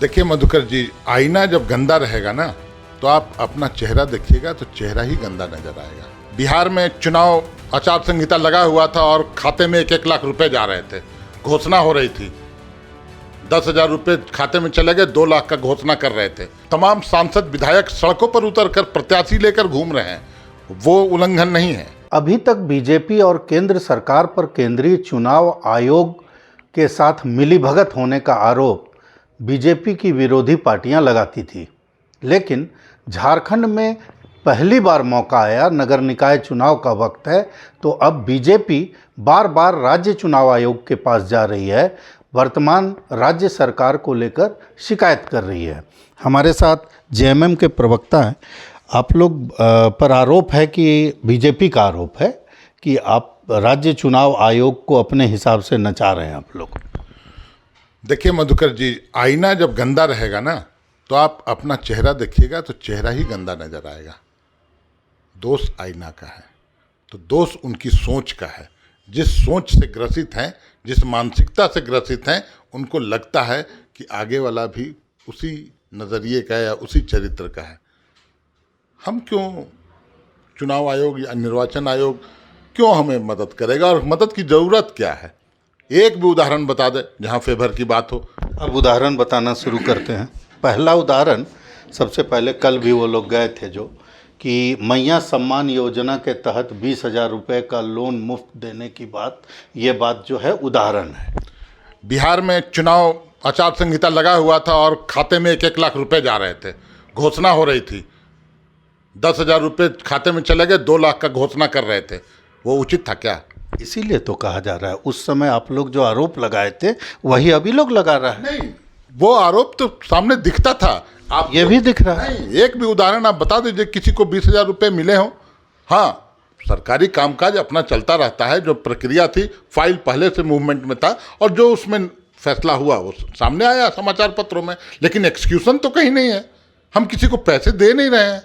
देखिए मधुकर जी, आईना जब गंदा रहेगा ना तो आप अपना चेहरा देखिएगा तो चेहरा ही गंदा नजर आएगा। बिहार में चुनाव आचार संहिता लगा हुआ था और खाते में 1-1 लाख रुपए जा रहे थे, घोषणा हो रही थी। 10,000 रुपए खाते में चले गए, 2 लाख का घोषणा कर रहे थे। तमाम सांसद विधायक सड़कों पर उतरकर प्रत्याशी लेकर घूम रहे हैं, वो उल्लंघन नहीं है। अभी तक बीजेपी और केंद्र सरकार पर केंद्रीय चुनाव आयोग के साथ मिलीभगत होने का आरोप बीजेपी की विरोधी पार्टियां लगाती थी, लेकिन झारखंड में पहली बार मौका आया, नगर निकाय चुनाव का वक्त है, तो अब बीजेपी बार बार राज्य चुनाव आयोग के पास जा रही है, वर्तमान राज्य सरकार को लेकर शिकायत कर रही है। हमारे साथ जेएमएम के प्रवक्ता हैं। आप लोग पर आरोप है कि बीजेपी का आरोप है कि आप राज्य चुनाव आयोग को अपने हिसाब से नचा रहे हैं आप लोग। देखिए मधुकर जी, आईना जब गंदा रहेगा ना तो आप अपना चेहरा देखिएगा तो चेहरा ही गंदा नजर आएगा। दोष आईना का है तो दोष उनकी सोच का है। जिस सोच से ग्रसित हैं, जिस मानसिकता से ग्रसित हैं, उनको लगता है कि आगे वाला भी उसी नज़रिए का या उसी चरित्र का है। हम क्यों, चुनाव आयोग या निर्वाचन आयोग क्यों हमें मदद करेगा, और मदद की ज़रूरत क्या है? एक भी उदाहरण बता दे जहाँ फेवर की बात हो। अब उदाहरण बताना शुरू करते हैं। पहला उदाहरण, सबसे पहले कल भी वो लोग गए थे जो कि मैया सम्मान योजना के तहत 20,000 रुपये का लोन मुफ्त देने की बात, ये बात जो है उदाहरण है। बिहार में चुनाव आचार संहिता लगा हुआ था और खाते में 1-1 लाख रुपए जा रहे थे, घोषणा हो रही थी। 10,000 रुपये खाते में चले गए, 2 लाख का घोषणा कर रहे थे, वो उचित था क्या? इसीलिए तो कहा जा रहा है, उस समय आप लोग जो आरोप लगाए थे वही अभी लोग लगा रहा है। नहीं, वो आरोप तो सामने दिखता था। आप ये भी दिख रहा है। नहीं, एक भी उदाहरण आप बता दीजिए किसी को 20,000 रुपये मिले हों। हाँ, सरकारी कामकाज अपना चलता रहता है, जो प्रक्रिया थी, फाइल पहले से मूवमेंट में था और जो उसमें फैसला हुआ वो सामने आया समाचार पत्रों में, लेकिन एक्सक्यूशन तो कहीं नहीं है। हम किसी को पैसे दे नहीं रहे हैं,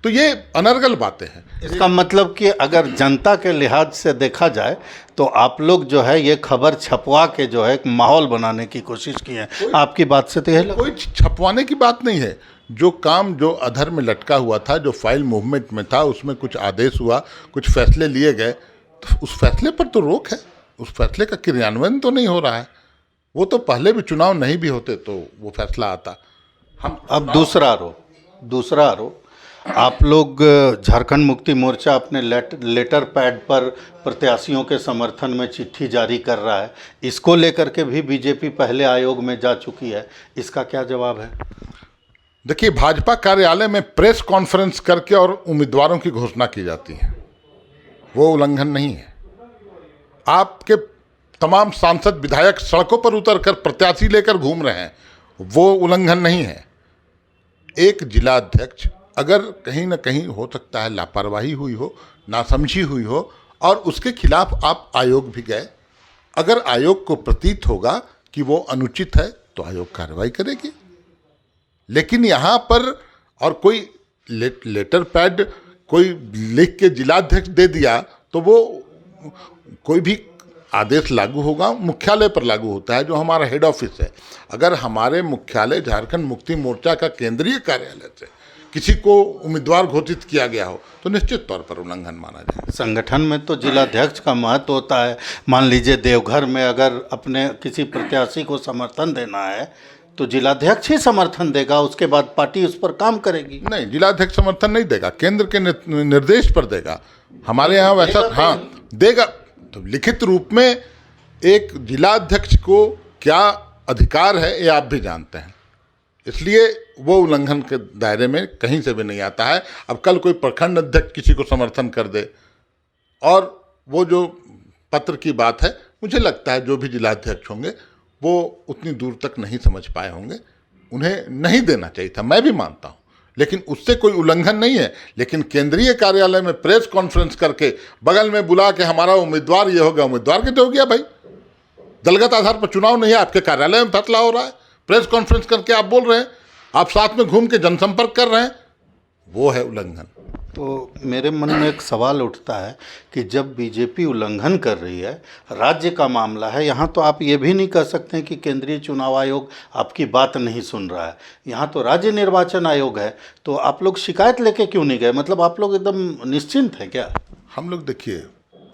तो ये अनर्गल बातें हैं। इसका मतलब कि अगर जनता के लिहाज से देखा जाए तो आप लोग जो है ये खबर छपवा के जो है एक माहौल बनाने की कोशिश की है। आपकी बात से तो यह कोई छपवाने की बात नहीं है। जो काम जो अधर में लटका हुआ था, जो फाइल मूवमेंट में था, उसमें कुछ आदेश हुआ, कुछ फैसले लिए गए, तो उस फैसले पर तो रोक है, उस फैसले का क्रियान्वयन तो नहीं हो रहा है। वो तो पहले भी चुनाव नहीं भी होते तो वो फैसला आता। हम अब दूसरा आरोप, आप लोग झारखंड मुक्ति मोर्चा अपने लेटर पैड पर प्रत्याशियों के समर्थन में चिट्ठी जारी कर रहा है, इसको लेकर के भी बीजेपी पहले आयोग में जा चुकी है, इसका क्या जवाब है? देखिए, भाजपा कार्यालय में प्रेस कॉन्फ्रेंस करके और उम्मीदवारों की घोषणा की जाती है, वो उल्लंघन नहीं है। आपके तमाम सांसद विधायक सड़कों पर उतरकर प्रत्याशी लेकर घूम रहे हैं, वो उल्लंघन नहीं है। एक जिला अध्यक्ष अगर कहीं ना कहीं हो सकता है लापरवाही हुई हो, नासमझी हुई हो, और उसके खिलाफ आप आयोग भी गए, अगर आयोग को प्रतीत होगा कि वो अनुचित है तो आयोग कार्रवाई करेगी। लेकिन यहाँ पर और कोई लेटर पैड कोई लिख के जिलाध्यक्ष दे दिया तो वो कोई भी आदेश लागू होगा, मुख्यालय पर लागू होता है, जो हमारा हेड ऑफिस है। अगर हमारे मुख्यालय झारखंड मुक्ति मोर्चा का केंद्रीय कार्यालय से किसी को उम्मीदवार घोषित किया गया हो तो निश्चित तौर पर उल्लंघन माना जाए। संगठन में तो जिलाध्यक्ष का महत्व होता है। मान लीजिए देवघर में अगर अपने किसी प्रत्याशी को समर्थन देना है तो जिलाध्यक्ष ही समर्थन देगा, उसके बाद पार्टी उस पर काम करेगी। नहीं, जिलाध्यक्ष समर्थन नहीं देगा, केंद्र के निर्देश पर देगा। हमारे यहाँ वैसा हाँ देगा, तो लिखित रूप में एक जिलाध्यक्ष को क्या अधिकार है ये आप भी जानते हैं, इसलिए वो उल्लंघन के दायरे में कहीं से भी नहीं आता है। अब कल कोई प्रखंड अध्यक्ष किसी को समर्थन कर दे, और वो जो पत्र की बात है, मुझे लगता है जो भी जिलाध्यक्ष होंगे वो उतनी दूर तक नहीं समझ पाए होंगे, उन्हें नहीं देना चाहिए था, मैं भी मानता हूँ, लेकिन उससे कोई उल्लंघन नहीं है। लेकिन केंद्रीय कार्यालय में प्रेस कॉन्फ्रेंस करके बगल में बुला के हमारा उम्मीदवार ये हो गया, उम्मीदवार के तो हो गया भाई, दलगत आधार पर चुनाव नहीं है, आपके कार्यालय में फैसला हो रहा है, प्रेस कॉन्फ्रेंस करके आप बोल रहे हैं, आप साथ में घूम के जनसंपर्क कर रहे हैं, वो है उल्लंघन। तो मेरे मन में एक सवाल उठता है कि जब बीजेपी उल्लंघन कर रही है, राज्य का मामला है, यहाँ तो आप ये भी नहीं कह सकते हैं कि केंद्रीय चुनाव आयोग आपकी बात नहीं सुन रहा है। यहाँ तो राज्य निर्वाचन आयोग है, तो आप लोग शिकायत लेके क्यों नहीं गए? मतलब आप लोग एकदम निश्चिंत हैं क्या? हम लोग देखिए,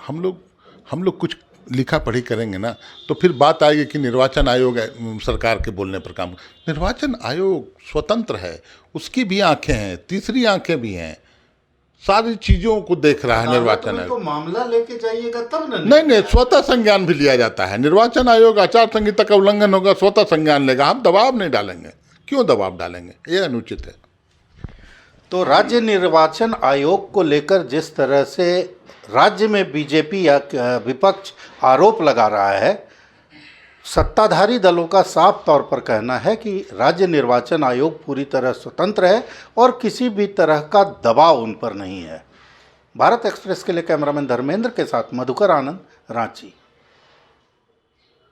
हम लोग कुछ लिखा पढ़ी करेंगे ना तो फिर बात आएगी कि निर्वाचन आयोग सरकार के बोलने पर काम। निर्वाचन आयोग स्वतंत्र है, उसकी भी आंखें हैं, तीसरी आंखें भी हैं, सारी चीजों को देख रहा है निर्वाचन आयोग। तो मामला लेके जाइएगा तब ना। नहीं, स्वतः संज्ञान भी लिया जाता है। निर्वाचन आयोग आचार संहिता का उल्लंघन होगा, स्वतः संज्ञान लेगा। हम दबाव नहीं डालेंगे। क्यों दबाव डालेंगे? ये अनुचित है। तो राज्य निर्वाचन आयोग को लेकर जिस तरह से राज्य में बीजेपी या विपक्ष आरोप लगा रहा है, सत्ताधारी दलों का साफ तौर पर कहना है कि राज्य निर्वाचन आयोग पूरी तरह स्वतंत्र है और किसी भी तरह का दबाव उन पर नहीं है। भारत एक्सप्रेस के लिए कैमरामैन धर्मेंद्र के साथ मधुकर आनंद, रांची।